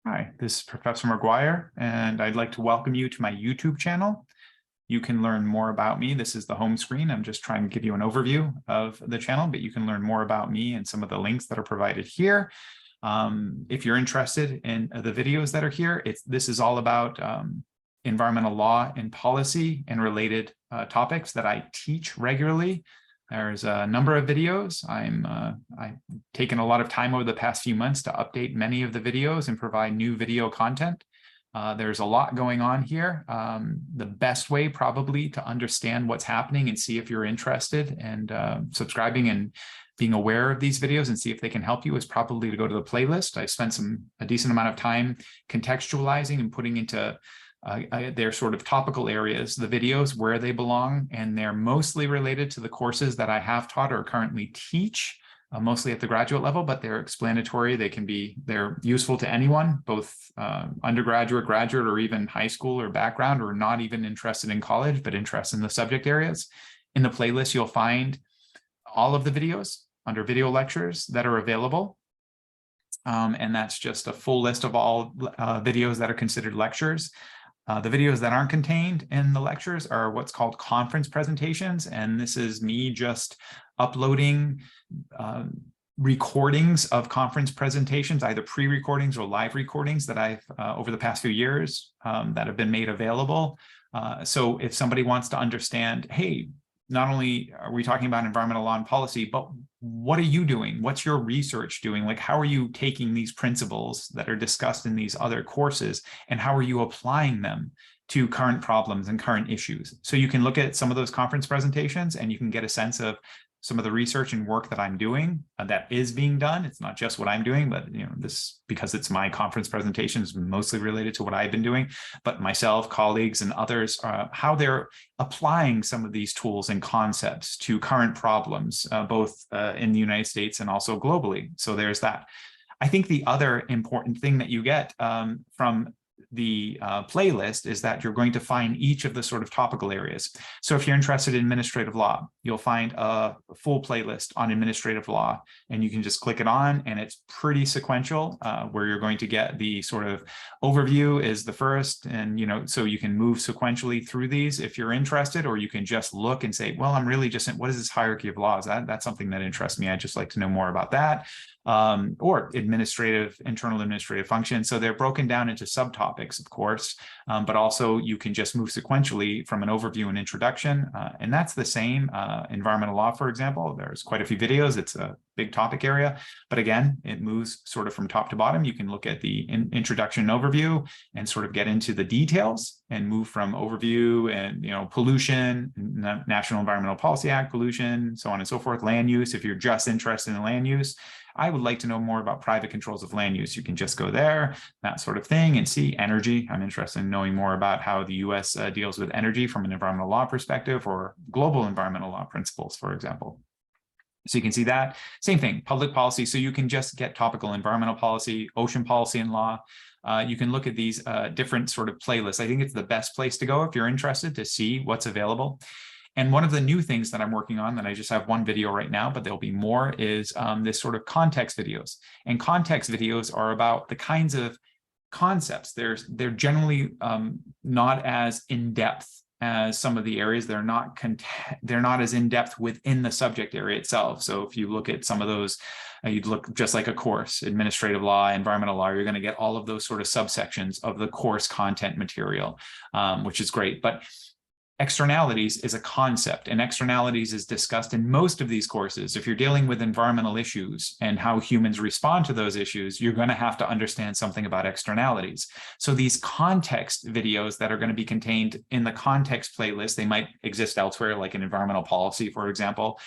Hi, this is Professor McGuire, and I'd like to welcome you to my YouTube channel. You can learn more about me. This is the home screen. I'm just trying to give you an overview of the channel, but you can learn more about me and some of the links that are provided here. If you're interested in the videos that are here, this is all about environmental law and policy and related topics that I teach regularly. There's a number of videos. I've taken a lot of time over the past few months to update many of the videos and provide new video content. There's a lot going on here. The best way probably to understand what's happening and see if you're interested and subscribing and being aware of these videos and see if they can help you is probably to go to the playlist. I spent a decent amount of time contextualizing and putting into their sort of topical areas, the videos where they belong, and they're mostly related to the courses that I have taught or currently teach, mostly at the graduate level, but they're explanatory. They're useful to anyone, both undergraduate, graduate, or even high school or background, or not even interested in college, but interested in the subject areas. In the playlist, you'll find all of the videos under video lectures that are available. And that's just a full list of all videos that are considered lectures. The videos that aren't contained in the lectures are what's called conference presentations. And this is me just uploading recordings of conference presentations, either pre-recordings or live recordings that I've over the past few years that have been made available. So if somebody wants to understand, hey, not only are we talking about environmental law and policy, but what are you doing? What's your research doing? Like, how are you taking these principles that are discussed in these other courses, and how are you applying them to current problems and current issues? So you can look at some of those conference presentations and you can get a sense of some of the research and work that I'm doing that is being done. It's not just what I'm doing, but this, because it's my conference presentation, is mostly related to what I've been doing, but myself, colleagues, and others, how they're applying some of these tools and concepts to current problems, both in the United States and also globally. So there's that. I think the other important thing that you get from the playlist is that you're going to find each of the sort of topical areas. So if you're interested in administrative law, you'll find a full playlist on administrative law, and you can just click it on, and it's pretty sequential, where you're going to get the sort of overview is the first, and so you can move sequentially through these if you're interested, or you can just look and say, well, I'm really just in, what is this hierarchy of laws? That's something that interests me. I'd just like to know more about that. Or internal administrative functions. So they're broken down into subtopics, of course, but also you can just move sequentially from an overview and introduction. And that's the same. Environmental law, for example, there's quite a few videos. It's a big topic area, but again, it moves sort of from top to bottom. You can look at the introduction and overview and sort of get into the details and move from overview and, pollution, National Environmental Policy Act, pollution, so on and so forth, land use. If you're just interested in land use, I would like to know more about private controls of land use. You can just go there, that sort of thing, and see energy. I'm interested in knowing more about how the US deals with energy from an environmental law perspective, or global environmental law principles, for example. So you can see that. Same thing, public policy. So you can just get topical environmental policy, ocean policy and law. You can look at these different sort of playlists. I think it's the best place to go if you're interested to see what's available. And one of the new things that I'm working on, that I just have one video right now, but there'll be more, is this sort of context videos. And context videos are about the kinds of concepts. They're generally not as in-depth as some of the areas. They're not as in-depth within the subject area itself. So if you look at some of those, you'd look just like a course, administrative law, environmental law, you're going to get all of those sort of subsections of the course content material, which is great. But externalities is a concept, and externalities is discussed in most of these courses. If you're dealing with environmental issues and how humans respond to those issues, you're going to have to understand something about externalities. So these context videos that are going to be contained in the context playlist, they might exist elsewhere, like in environmental policy, for example,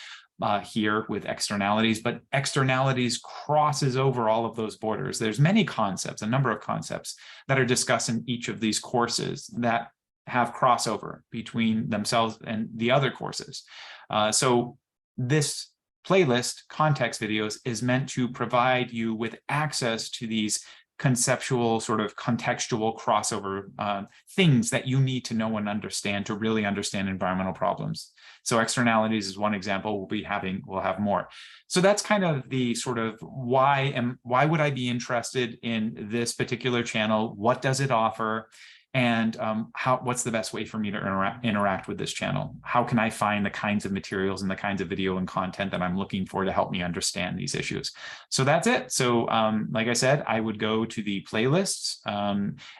here with externalities, but externalities crosses over all of those borders. There's many concepts, a number of concepts that are discussed in each of these courses that have crossover between themselves and the other courses. So this playlist, context videos, is meant to provide you with access to these conceptual, sort of contextual crossover things that you need to know and understand to really understand environmental problems. So externalities is one example. We'll have more. So that's kind of the sort of why would I be interested in this particular channel? What does it offer? And what's the best way for me to interact with this channel? How can I find the kinds of materials and the kinds of video and content that I'm looking for to help me understand these issues? So that's it. So like I said, I would go to the playlists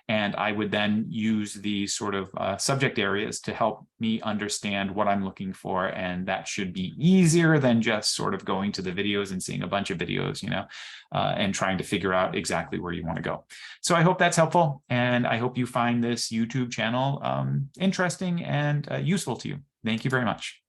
and I would then use these sort of subject areas to help me understand what I'm looking for. And that should be easier than just sort of going to the videos and seeing a bunch of videos, and trying to figure out exactly where you want to go. So I hope that's helpful. And I hope you find this YouTube channel interesting and useful to you. Thank you very much.